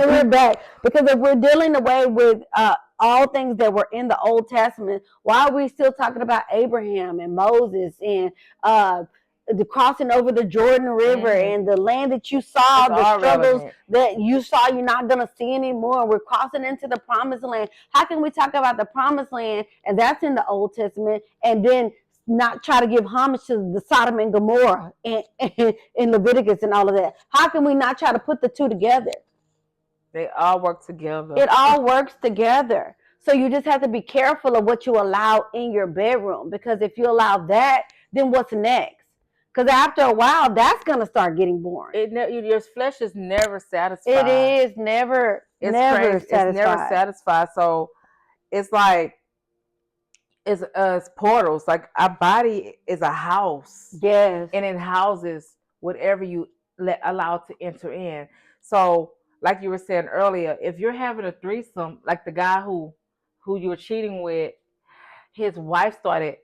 when we're back. Because if we're dealing away with all things that were in the Old Testament, why are we still talking about Abraham and Moses and the crossing over the Jordan River and the land that you saw, the struggles that you saw you're not going to see anymore? We're crossing into the promised land. How can we talk about the promised land, and that's in the Old Testament, and then not try to give homage to the Sodom and Gomorrah and Leviticus and all of that? How can we not try to put the two together? They all work together. It all works together. So you just have to be careful of what you allow in your bedroom, because if you allow that, then what's next? Because after a while, that's going to start getting boring. Your flesh is never satisfied. It is never satisfied. It's never satisfied. So it's like, it's portals. Like, our body is a house. Yes. And it houses whatever you allow to enter in. So, like you were saying earlier, if you're having a threesome, like the guy who you were cheating with, his wife started,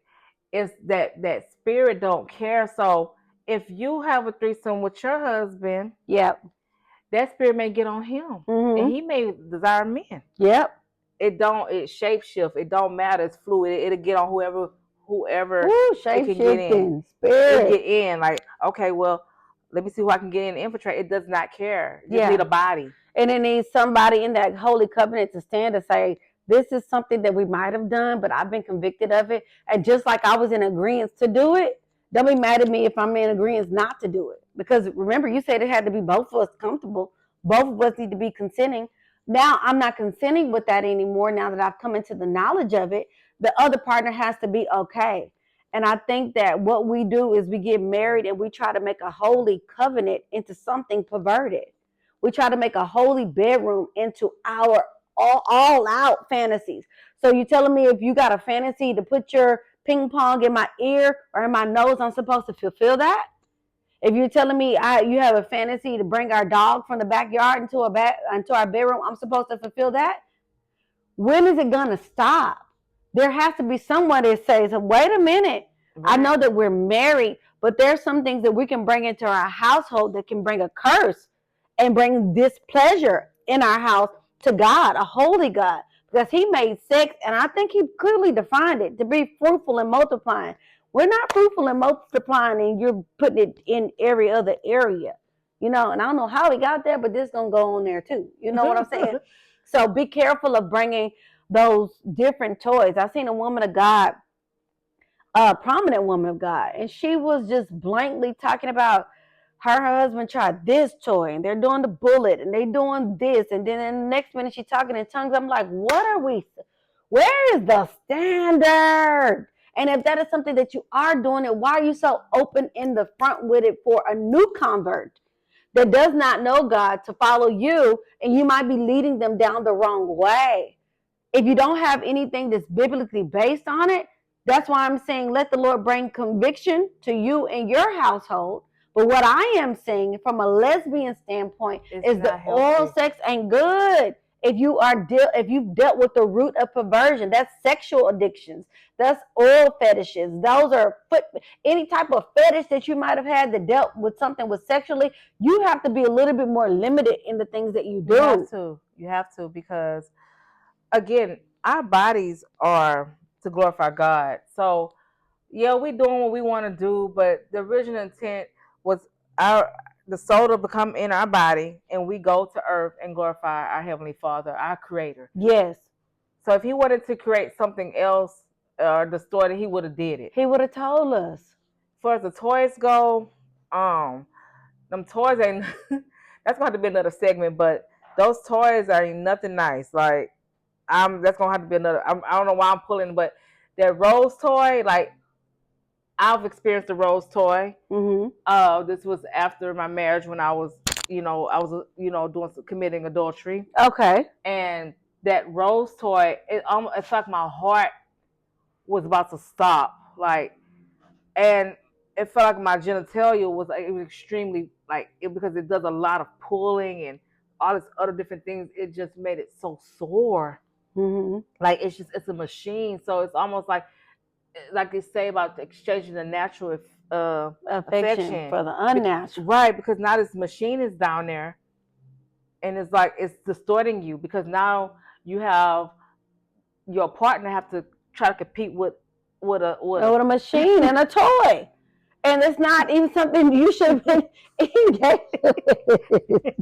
it's that spirit don't care. So if you have a threesome with your husband, yep, that spirit may get on him, and he may desire men. Yep. It shapeshift. It don't matter. It's fluid. It'll get on whoever shape it can get in. Spirit. It get in. Like, okay, well, let me see who I can get in and infiltrate. It does not care. You need a body. And it needs somebody in that holy covenant to stand and say, this is something that we might have done, but I've been convicted of it. And just like I was in agreement to do it, don't be mad at me if I'm in agreement not to do it. Because remember, you said it had to be both of us comfortable. Both of us need to be consenting. Now I'm not consenting with that anymore. Now that I've come into the knowledge of it, the other partner has to be okay. And I think that what we do is we get married and we try to make a holy covenant into something perverted. We try to make a holy bedroom into our all out fantasies. So you telling me if you got a fantasy to put your ping pong in my ear or in my nose, I'm supposed to fulfill that? If you're telling me you have a fantasy to bring our dog from the backyard into our bedroom, I'm supposed to fulfill that? When is it going to stop? There has to be someone that says, wait a minute. Right. I know that we're married, but there's some things that we can bring into our household that can bring a curse and bring displeasure in our house to God, a holy God, because he made sex, and I think he clearly defined it to be fruitful and multiplying. We're not fruitful and multiplying, and you're putting it in every other area, and I don't know how he got there, but this is going to go on there too. You know what I'm saying? So be careful of bringing those different toys. I've seen a woman of God, a prominent woman of God, and she was just blankly talking about her husband tried this toy, and they're doing the bullet, and they're doing this, and then in the next minute she's talking in tongues. I'm like, where is the standard? And if that is something that you are doing it, why are you so open in the front with it for a new convert that does not know God to follow you, and you might be leading them down the wrong way? If you don't have anything that's biblically based on it, that's why I'm saying let the Lord bring conviction to you and your household. But what I am saying from a lesbian standpoint is that oral sex ain't good. If you've dealt with the root of perversion, that's sexual addictions, that's oral fetishes. Those are any type of fetish that you might have had that dealt with something with sexually. You have to be a little bit more limited in the things that you do. You have to, because again, our bodies are to glorify God. So yeah, we're doing what we want to do, but the original intent was the soul to become in our body, and we go to earth and glorify our Heavenly Father, our Creator. Yes. So if he wanted to create something else or distort it, he would have did it. He would have told us. As far as the toys go, them toys ain't that's gonna have to be another segment, but those toys ain't nothing nice. Like that's gonna have to be another. I don't know why I'm pulling, but that rose toy, like, I've experienced the rose toy. Mm-hmm. This was after my marriage when I was committing adultery. Okay. And that rose toy, it's like my heart was about to stop, like, and it felt like my genitalia was extremely because it does a lot of pulling and all this other different things. It just made it so sore. Mm-hmm. Like it's a machine, so it's almost like they say about exchanging the natural affection for the unnatural. Right, because now this machine is down there and it's like it's distorting you because now you have your partner have to try to compete with with a machine and a toy. And it's not even something you should have been engaged with.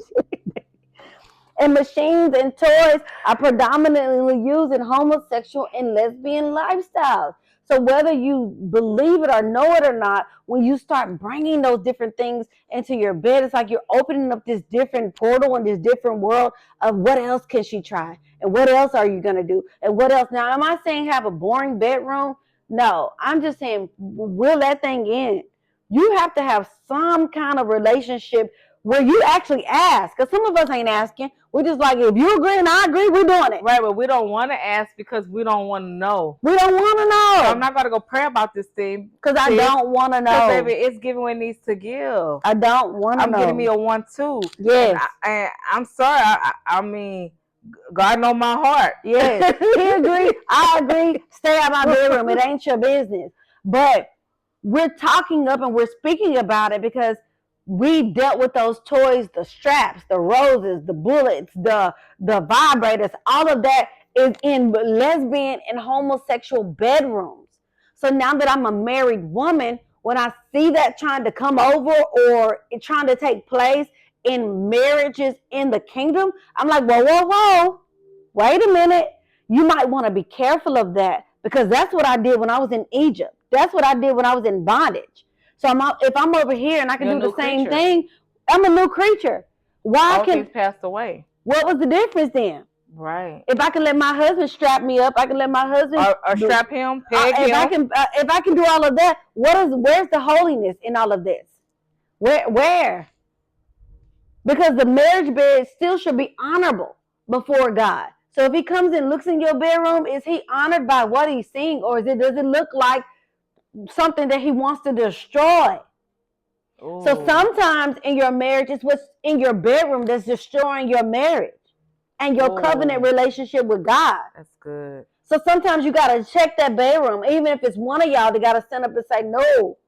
And machines and toys are predominantly used in homosexual and lesbian lifestyles. So whether you believe it or know it or not, when you start bringing those different things into your bed, it's like you're opening up this different portal and this different world of what else can she try? And what else are you going to do? And what else? Now, am I saying have a boring bedroom? No, I'm just saying reel that thing in. You have to have some kind of relationship where you actually ask, because some of us ain't asking. We're just like, if you agree and I agree, we're doing it. Right, but we don't want to ask because we don't want to know. We don't want to know. So I'm not going to go pray about this thing. Because I don't want to know. Because, baby, it's giving what it needs to give. I don't want to know. I'm getting me a 1-2. Yes. And I'm sorry. I mean, God know my heart. Yes. He agreed. I agree. Stay out of my bedroom. It ain't your business. But we're talking up and we're speaking about it because we dealt with those toys, the straps, the roses, the bullets, the vibrators, all of that is in lesbian and homosexual bedrooms. So now that I'm a married woman, when I see that trying to come over or trying to take place in marriages in the kingdom, I'm like, whoa, wait a minute. You might want to be careful of that because that's what I did when I was in Egypt. That's what I did when I was in bondage. So if I'm over here and I can do the same thing, I'm a new creature. Why can passed away? What was the difference then? Right. If I can let my husband strap me up, I can let my husband or strap him, peg him. If I can do all of that, where's the holiness in all of this? Where? Because the marriage bed still should be honorable before God. So if he comes and looks in your bedroom, is he honored by what he's seeing, or does it look like something that he wants to destroy? Ooh. So sometimes in your marriage, it's what's in your bedroom that's destroying your marriage and your covenant relationship with God. That's good. So sometimes you got to check that bedroom. Even if it's one of y'all that got to stand up and say, no,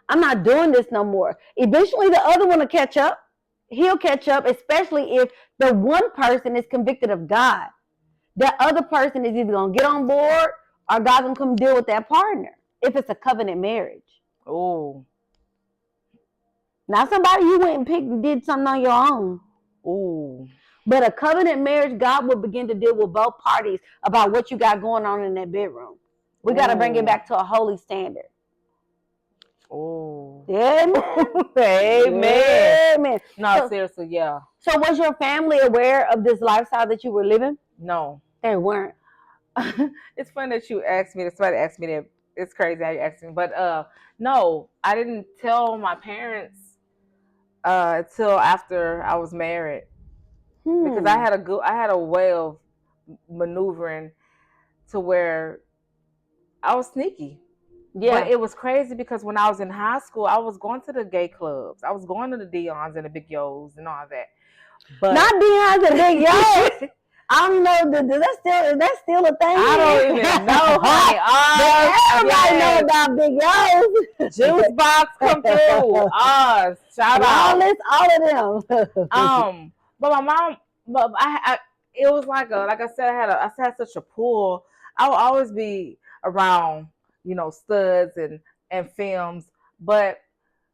I'm not doing this no more. Eventually the other one will catch up. He'll catch up, especially if the one person is convicted of God. The other person is either going to get on board or God going to come deal with that partner. If it's a covenant marriage. Oh. Now somebody you went and picked and did something on your own. Oh. But a covenant marriage, God will begin to deal with both parties about what you got going on in that bedroom. We got to bring it back to a holy standard. Oh. Amen. Amen. No, seriously, yeah. So was your family aware of this lifestyle that you were living? No. They weren't. It's funny that you asked me that. Somebody asked me that. It's crazy how you asked me. But no, I didn't tell my parents until after I was married. Because I had a way of maneuvering to where I was sneaky. Yeah. But it was crazy because when I was in high school, I was going to the gay clubs. I was going to the Dion's and the Big Yo's and all that. But not Dion's and Big Yo's. I don't know. Is that still a thing? I don't even know, honey. Everybody know about Big Yo's. Juice box come through. Shout out. All of them. But my mom, it was like I said, I had such a pull. I would always be around, studs and films. But,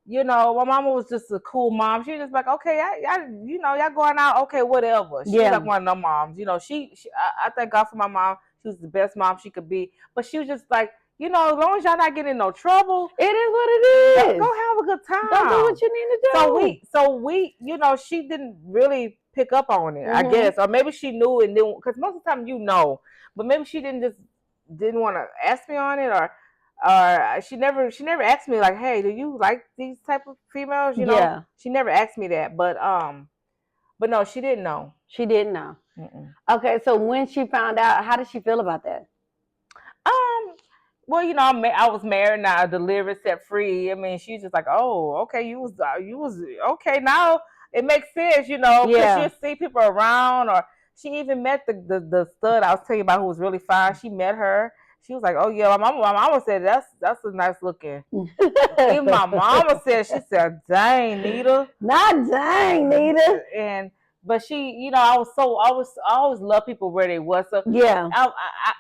my mama was just a cool mom. She was just like, okay, y'all going out, okay, whatever. She was like one of them moms. I thank God for my mom. She was the best mom she could be. But she was just like, as long as y'all not getting in no trouble, it is what it is. Go have a good time. Go do what you need to do. So we, she didn't really pick up on it, I guess, or maybe she knew and then, because most of the time but maybe she didn't want to ask me on it, or she never asked me like, hey, do you like these type of females? Yeah. She never asked me that, but no, she didn't know. She didn't know. Okay, so when she found out, how did she feel about that? Well, I was married now, delivered, set free. I mean, she's just like, oh, okay, you was okay now. It makes sense, because she'll see people around, or she even met the stud I was telling you about who was really fine. She met her. She was like, oh yeah, my mama said that's a nice looking. Even my mama said, she said, dang, Nita. Not dang, Nita. And but she, you know, I always love people where they was. So Yeah.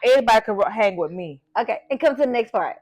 everybody could hang with me. Okay. It comes to the next part.